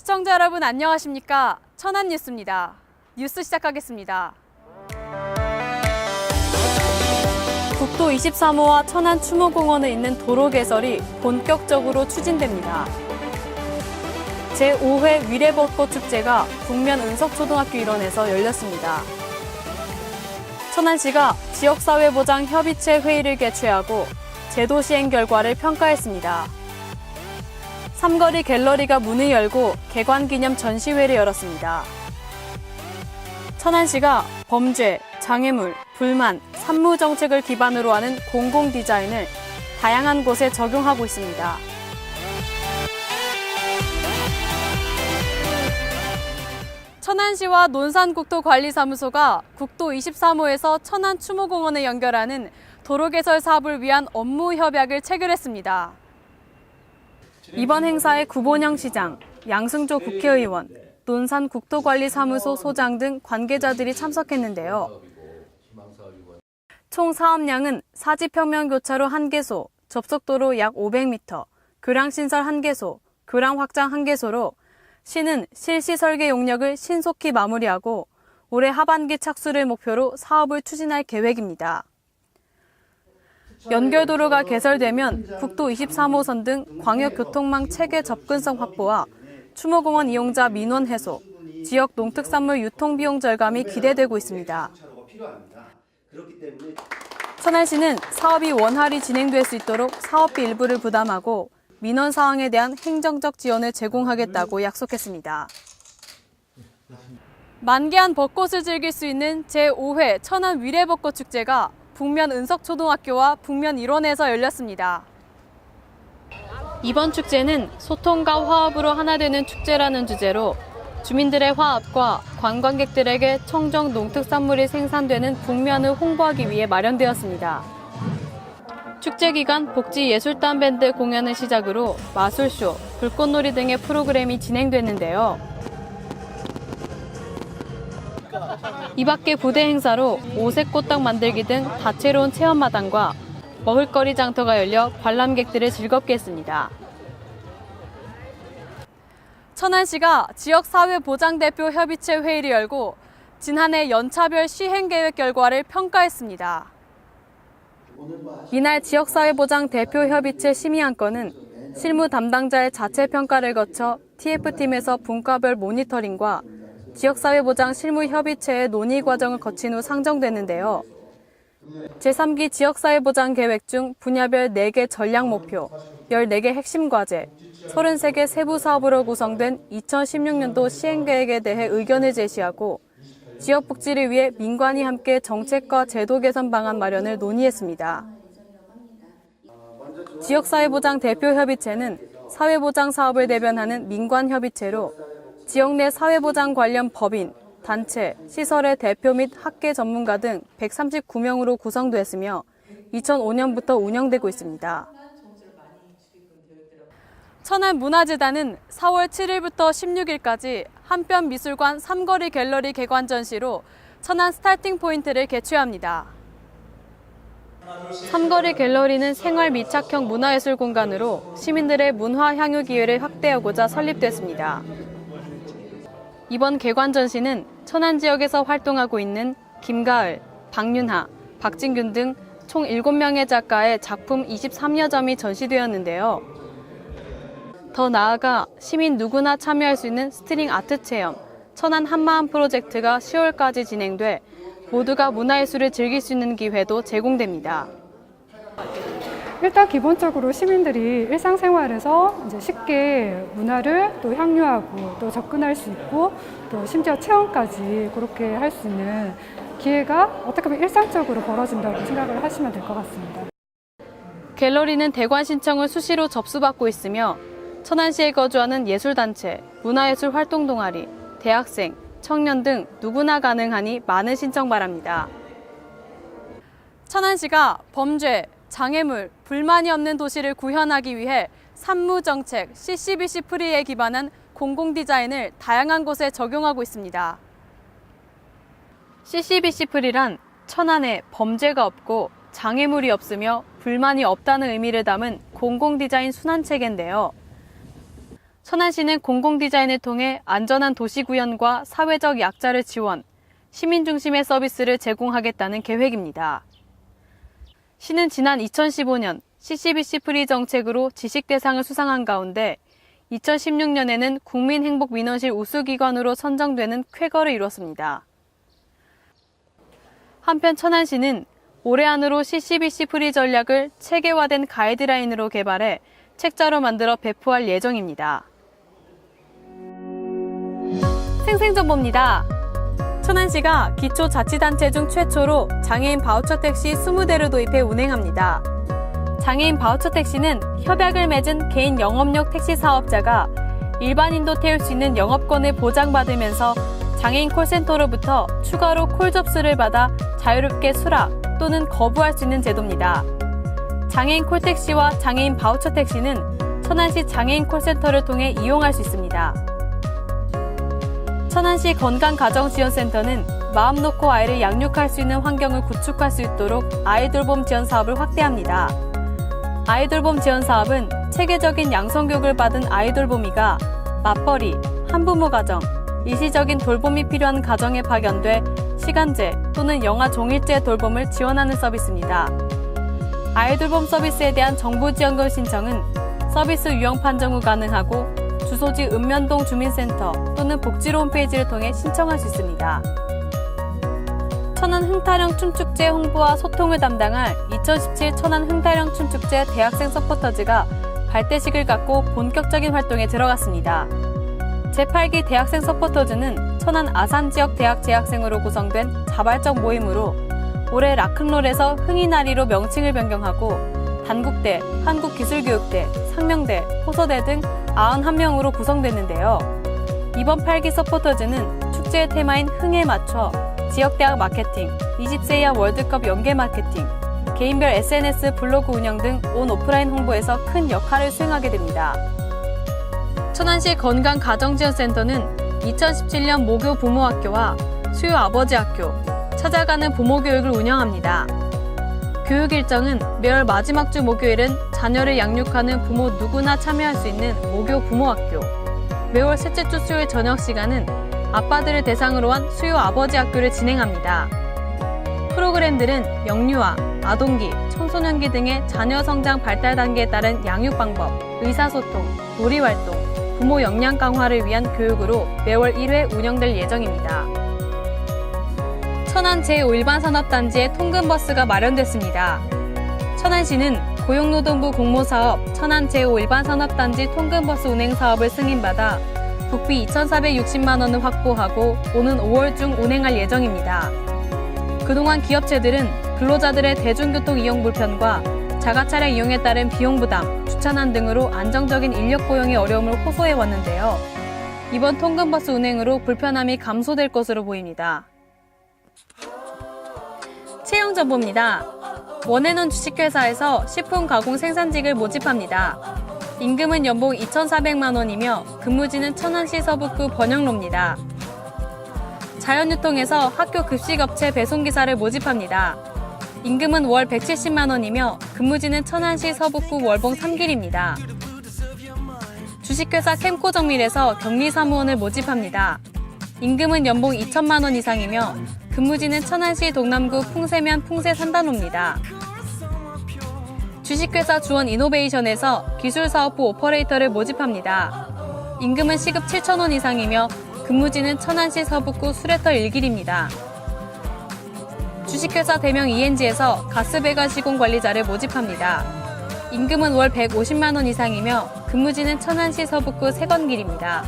시청자 여러분 안녕하십니까? 천안뉴스입니다. 뉴스 시작하겠습니다. 국도 23호와 천안 추모공원에 있는 도로 개설이 본격적으로 추진됩니다. 제5회 위례벚꽃 축제가 북면 은석초등학교 일원에서 열렸습니다. 천안시가 지역사회보장 협의체 회의를 개최하고 제도 시행 결과를 평가했습니다. 삼거리 갤러리가 문을 열고 개관 기념 전시회를 열었습니다. 천안시가 범죄, 장애물, 불만, 산무 정책을 기반으로 하는 공공 디자인을 다양한 곳에 적용하고 있습니다. 천안시와 논산국토관리사무소가 국도 23호에서 천안 추모공원을 연결하는 도로 개설 사업을 위한 업무 협약을 체결했습니다. 이번 행사에 구본영 시장, 양승조 국회의원, 논산국토관리사무소 소장 등 관계자들이 참석했는데요. 총 사업량은 사지평면교차로 1개소, 접속도로 약 500m, 교량신설 1개소, 교량 확장 1개소로 시는 실시 설계 용역을 신속히 마무리하고 올해 하반기 착수를 목표로 사업을 추진할 계획입니다. 연결도로가 개설되면 국도 23호선 등 광역교통망 체계 접근성 확보와 추모공원 이용자 민원 해소, 지역 농특산물 유통 비용 절감이 기대되고 있습니다. 천안시는 사업이 원활히 진행될 수 있도록 사업비 일부를 부담하고 민원 사항에 대한 행정적 지원을 제공하겠다고 약속했습니다. 만개한 벚꽃을 즐길 수 있는 제5회 천안 위례벚꽃 축제가 북면 은석초등학교와 북면 일원에서 열렸습니다. 이번 축제는 소통과 화합으로 하나 되는 축제라는 주제로 주민들의 화합과 관광객들에게 청정 농특산물이 생산되는 북면을 홍보하기 위해 마련되었습니다. 축제 기간 복지예술단 밴드 공연을 시작으로 마술쇼, 불꽃놀이 등의 프로그램이 진행됐는데요. 이 밖에 부대 행사로 오색 꽃떡 만들기 등 다채로운 체험마당과 먹을거리 장터가 열려 관람객들을 즐겁게 했습니다. 천안시가 지역사회보장대표 협의체 회의를 열고 지난해 연차별 시행계획 결과를 평가했습니다. 이날 지역사회보장대표 협의체 심의안건은 실무 담당자의 자체 평가를 거쳐 TF팀에서 분과별 모니터링과 지역사회보장 실무협의체의 논의 과정을 거친 후 상정됐는데요. 제3기 지역사회보장 계획 중 분야별 4개 전략 목표, 14개 핵심 과제, 33개 세부 사업으로 구성된 2016년도 시행계획에 대해 의견을 제시하고 지역 복지를 위해 민관이 함께 정책과 제도 개선 방안 마련을 논의했습니다. 지역사회보장 대표협의체는 사회보장 사업을 대변하는 민관협의체로 지역 내 사회보장 관련 법인, 단체, 시설의 대표 및 학계 전문가 등 139명으로 구성됐으며 2005년부터 운영되고 있습니다. 천안문화재단은 4월 7일부터 16일까지 한편미술관 삼거리 갤러리 개관 전시로 천안 스타팅 포인트를 개최합니다. 삼거리 갤러리는 생활 밀착형 문화예술 공간으로 시민들의 문화 향유 기회를 확대하고자 설립됐습니다. 이번 개관 전시는 천안 지역에서 활동하고 있는 김가을, 박윤하, 박진균 등 총 7명의 작가의 작품 23여 점이 전시되었는데요. 더 나아가 시민 누구나 참여할 수 있는 스트링 아트 체험, 천안 한마음 프로젝트가 10월까지 진행돼 모두가 문화예술을 즐길 수 있는 기회도 제공됩니다. 일단 기본적으로 시민들이 일상생활에서 이제 쉽게 문화를 또 향유하고 또 접근할 수 있고 또 심지어 체험까지 그렇게 할 수 있는 기회가 어떻게 보면 일상적으로 벌어진다고 생각을 하시면 될 것 같습니다. 갤러리는 대관 신청을 수시로 접수받고 있으며 천안시에 거주하는 예술단체, 문화예술 활동 동아리, 대학생, 청년 등 누구나 가능하니 많은 신청 바랍니다. 천안시가 범죄, 장애물, 불만이 없는 도시를 구현하기 위해 산무정책 CCBC 프리에 기반한 공공디자인을 다양한 곳에 적용하고 있습니다. CCBC 프리란 천안에 범죄가 없고 장애물이 없으며 불만이 없다는 의미를 담은 공공디자인 순환체계인데요. 천안시는 공공디자인을 통해 안전한 도시 구현과 사회적 약자를 지원, 시민 중심의 서비스를 제공하겠다는 계획입니다. 시는 지난 2015년 CCBC 프리 정책으로 지식 대상을 수상한 가운데 2016년에는 국민행복민원실 우수기관으로 선정되는 쾌거를 이뤘습니다. 한편 천안시는 올해 안으로 CCBC 프리 전략을 체계화된 가이드라인으로 개발해 책자로 만들어 배포할 예정입니다. 생생정보입니다. 천안시가 기초자치단체 중 최초로 장애인 바우처 택시 20대를 도입해 운행합니다. 장애인 바우처 택시는 협약을 맺은 개인 영업용 택시 사업자가 일반인도 태울 수 있는 영업권을 보장받으면서 장애인 콜센터로부터 추가로 콜 접수를 받아 자유롭게 수락 또는 거부할 수 있는 제도입니다. 장애인 콜택시와 장애인 바우처 택시는 천안시 장애인 콜센터를 통해 이용할 수 있습니다. 천안시 건강가정지원센터는 마음 놓고 아이를 양육할 수 있는 환경을 구축할 수 있도록 아이돌봄 지원 사업을 확대합니다. 아이돌봄 지원 사업은 체계적인 양성교육을 받은 아이돌봄이가 맞벌이, 한부모 가정, 일시적인 돌봄이 필요한 가정에 파견돼 시간제 또는 영아 종일제 돌봄을 지원하는 서비스입니다. 아이돌봄 서비스에 대한 정부 지원금 신청은 서비스 유형 판정 후 가능하고 주소지 읍면동 주민센터 또는 복지로 홈페이지를 통해 신청할 수 있습니다. 천안 흥타령 춤축제 홍보와 소통을 담당할 2017 천안 흥타령 춤축제 대학생 서포터즈가 발대식을 갖고 본격적인 활동에 들어갔습니다. 제8기 대학생 서포터즈는 천안 아산 지역 대학 재학생으로 구성된 자발적 모임으로 올해 락큰롤에서 흥이나리로 명칭을 변경하고 단국대, 한국기술교육대, 상명대, 호서대 등 91명으로 구성됐는데요. 이번 8기 서포터즈는 축제의 테마인 흥에 맞춰 지역대학 마케팅, 20세 이하 월드컵 연계 마케팅, 개인별 SNS 블로그 운영 등 온 오프라인 홍보에서 큰 역할을 수행하게 됩니다. 천안시 건강가정지원센터는 2017년 모교 부모학교와 수요 아버지학교, 찾아가는 부모교육을 운영합니다. 교육 일정은 매월 마지막 주 목요일은 자녀를 양육하는 부모 누구나 참여할 수 있는 모교 부모학교, 매월 셋째 주 수요일 저녁 시간은 아빠들을 대상으로 한 수요 아버지 학교를 진행합니다. 프로그램들은 영유아, 아동기, 청소년기 등의 자녀 성장 발달 단계에 따른 양육 방법, 의사소통, 놀이활동, 부모 역량 강화를 위한 교육으로 매월 1회 운영될 예정입니다. 천안 제5일반산업단지에 통근버스가 마련됐습니다. 천안시는 고용노동부 공모사업 천안 제5일반산업단지 통근버스 운행 사업을 승인받아 국비 2,460만 원을 확보하고 오는 5월 중 운행할 예정입니다. 그동안 기업체들은 근로자들의 대중교통 이용 불편과 자가차량 이용에 따른 비용 부담, 주차난 등으로 안정적인 인력 고용의 어려움을 호소해 왔는데요. 이번 통근버스 운행으로 불편함이 감소될 것으로 보입니다. 채용 정보입니다. 원해논 주식회사에서 식품 가공 생산직을 모집합니다. 임금은 연봉 2,400만 원이며 근무지는 천안시 서북구 번영로입니다. 자연유통에서 학교 급식업체 배송기사를 모집합니다. 임금은 월 170만 원이며 근무지는 천안시 서북구 월봉 3길입니다. 주식회사 캠코정밀에서 격리사무원을 모집합니다. 임금은 연봉 2천만 원 이상이며 근무지는 천안시 동남구 풍세면 풍세 3단로입니다. 주식회사 주원 이노베이션에서 기술사업부 오퍼레이터를 모집합니다. 임금은 시급 7,000원 이상이며 근무지는 천안시 서북구 수레터 1길입니다. 주식회사 대명 ENG에서 가스배관 시공 관리자를 모집합니다. 임금은 월 150만 원 이상이며 근무지는 천안시 서북구 세건길입니다.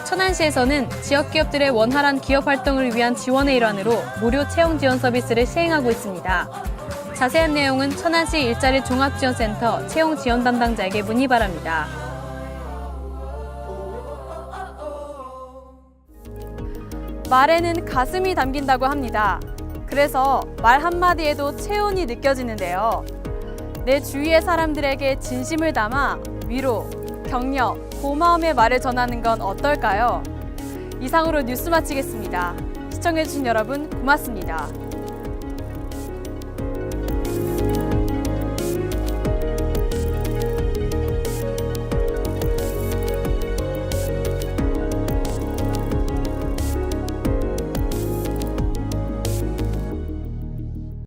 천안시에서는 지역기업들의 원활한 기업 활동을 위한 지원의 일환으로 무료 채용 지원 서비스를 시행하고 있습니다. 자세한 내용은 천안시 일자리 종합지원센터 채용 지원 담당자에게 문의 바랍니다. 말에는 가슴이 담긴다고 합니다. 그래서 말 한마디에도 체온이 느껴지는데요. 내 주위의 사람들에게 진심을 담아 위로, 격려, 고마움의 말을 전하는 건 어떨까요? 이상으로 뉴스 마치겠습니다. 시청해주신 여러분 고맙습니다.